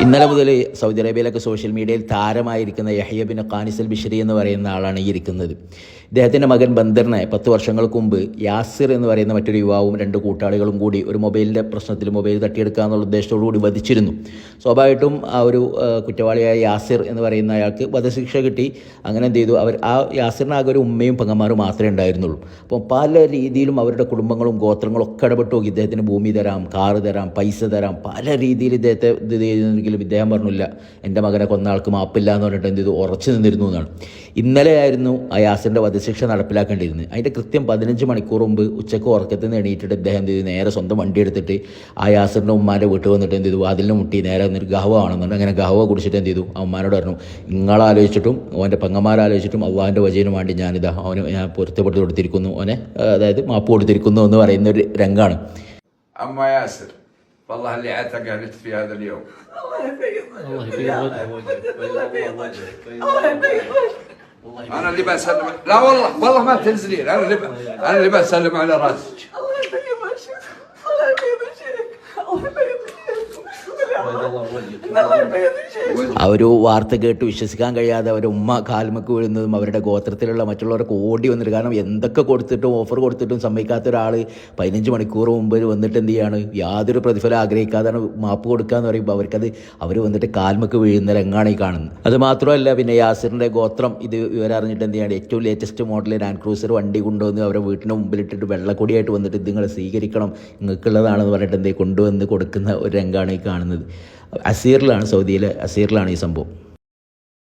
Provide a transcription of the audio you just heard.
ഇന്നലെ മുതൽ Saudi അറേബ്യയിലൊക്കെ social മീഡിയയിൽ താരമായിരിക്കുന്ന യഹ്യ ബിൻ ഖാനിസ് അൽ ബിശ്രി എന്ന് പറയുന്ന ആളാണ് ഈ ഇരിക്കുന്നത്. ഇദ്ദേഹത്തിൻ്റെ മകൻ ബന്ദറിനെ 10 വർഷങ്ങൾക്ക് മുമ്പ് യാസിർ എന്ന് പറയുന്ന മറ്റൊരു യുവാവും 2 കൂട്ടാളികളും കൂടി ഒരു മൊബൈലിൻ്റെ പ്രശ്നത്തിൽ മൊബൈൽ തട്ടിയെടുക്കുക എന്നുള്ള ഉദ്ദേശത്തോടു കൂടി വധിച്ചിരുന്നു. സ്വാഭാവികമായിട്ടും ആ ഒരു കുറ്റവാളിയായ യാസിർ എന്ന് പറയുന്ന അയാൾക്ക് വധശിക്ഷ കിട്ടി. അങ്ങനെ എന്ത് ചെയ്തു, ആ യാസിറിന് ആകെ ഒരു ഉമ്മയും പെങ്ങന്മാരും മാത്രമേ ഉണ്ടായിരുന്നുള്ളൂ. അപ്പം പല രീതിയിലും അവരുടെ കുടുംബങ്ങളും ഗോത്രങ്ങളും ഒക്കെ ഇടപെട്ട് നോക്കി. ഇദ്ദേഹത്തിന് ഭൂമി തരാം, കാറ് തരാം, പൈസ തരാം, പല രീതിയിൽ ഇദ്ദേഹത്തെ ഇത് ചെയ്യുന്നെങ്കിലും ഇദ്ദേഹം പറഞ്ഞില്ല, എൻ്റെ മകനെ കൊന്ന ആൾക്ക് മാപ്പില്ല എന്ന് പറഞ്ഞിട്ട് എന്ത് ചെയ്തു, ഉറച്ചു നിന്നിരുന്നു എന്നാണ്. ഇന്നലെ ആയിരുന്നു ആ യാസിറിൻ്റെ വധശിക്ഷ നടപ്പിലാക്കേണ്ടിയിരുന്നത്. അതിൻ്റെ കൃത്യം 15 മണിക്കൂർ മുമ്പ് ഉച്ചയ്ക്ക് ഉറക്കത്തിൽ നിന്ന് എണീറ്റിട്ട് ഇദ്ദേഹം എന്ത് ചെയ്തു, നേരെ സ്വന്തം വണ്ടി എടുത്തിട്ട് ആ യാസിറിൻ്റെ ഉമ്മാൻ്റെ വീട്ടിൽ വന്നിട്ട് എന്ത് ചെയ്തു, വാതിലിന് മുട്ടി നേരെ വന്നിട്ട് ഗഹവ ആണെന്നുണ്ട്. അങ്ങനെ ഗഹവ കുടിച്ചിട്ട് എന്ത് ചെയ്തു, ആ ഉമ്മാനോട് പറഞ്ഞു, നിങ്ങളാലോചിച്ചിട്ടും ഓൻ്റെ പെങ്ങന്മാരാലോചിച്ചിട്ടും അള്ളാഹിൻ്റെ വജീന് വേണ്ടി ഞാനിതാ അവന് ഞാൻ പൊരുത്തപ്പെട്ട് കൊടുത്തിരിക്കുന്നു, അവനെ അതായത് മാപ്പ് കൊടുത്തിരിക്കുന്നു എന്ന് പറയുന്ന ഒരു രംഗമാണ്. والله اللي اعتقلت في هذا اليوم الله يبيض انا اللي بسلم. لا والله ما تنزلين. انا اللي بسلم على راسك. الله يبيض وجهك، الله يبيض وجهك، الله يبيض ആ ഒരു വാർത്ത കേട്ട് വിശ്വസിക്കാൻ കഴിയാതെ അവരുടെ ഉമ്മ കാൽമക്ക് വീഴുന്നതും അവരുടെ ഗോത്രത്തിലുള്ള മറ്റുള്ളവരൊക്കെ ഓടി വന്നിട്ട്, കാരണം എന്തൊക്കെ കൊടുത്തിട്ടും ഓഫർ കൊടുത്തിട്ടും സമ്മതിക്കാത്ത ഒരാൾ 15 മണിക്കൂർ മുമ്പ് വന്നിട്ട് എന്ത് ചെയ്യാണ്, യാതൊരു പ്രതിഫലം ആഗ്രഹിക്കാതാണ് മാപ്പ് കൊടുക്കുക എന്ന് പറയുമ്പോൾ അവർ വന്നിട്ട് കാൽമക്ക് വീഴുന്ന രംഗാണ് ഈ കാണുന്നത്. അത് മാത്രമല്ല, പിന്നെ യാസിറിൻ്റെ ഗോത്രം ഇത് വിവരറിഞ്ഞിട്ട് എന്ത് ചെയ്യാണ്, ഏറ്റവും ലേറ്റസ്റ്റ് മോഡൽ ലാൻഡ് ക്രൂസർ വണ്ടി കൊണ്ടുവന്ന് അവരുടെ വീട്ടിന് മുമ്പിലിട്ടിട്ട് വെള്ളക്കൊടിയായിട്ട് വന്നിട്ട് ഇത് നിങ്ങൾ സ്വീകരിക്കണം, നിങ്ങൾക്കുള്ളതാണെന്ന് പറഞ്ഞിട്ട് കൊണ്ടുവന്ന് കൊടുക്കുന്ന ഒരു രംഗമാണ് ഈ കാണുന്നത്. അസീറിലാണ്, സൗദിയിലെ അസീറിലാണ് ഈ സംഭവം.